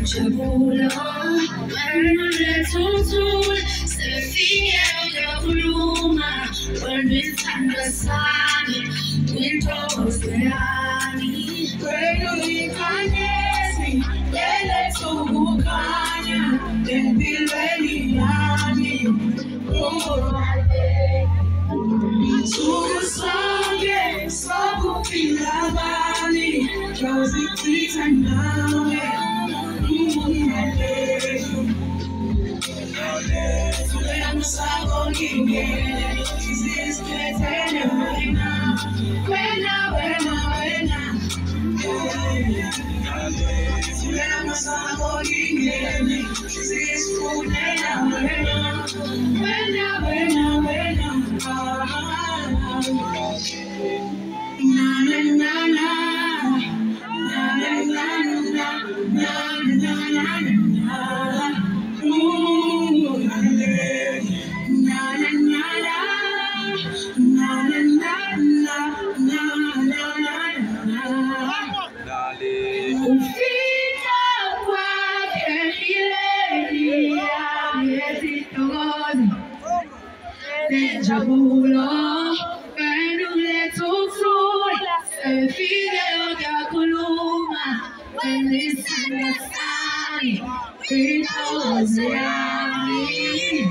Chabula, Manuel Tutul, Sefia Kuluma, when we stand aside, we toss the alley, when we can't see, let's go, Kanya, then be ready, Yanni. Tugusange sokupilabani jozipita nawe tule amusago ngingene izisikhethele wena tule amusago ngingene izisifunela wena Jabulo, Manuel Tutul, Sefia Kuluma, when we stand aside, we toss the alley.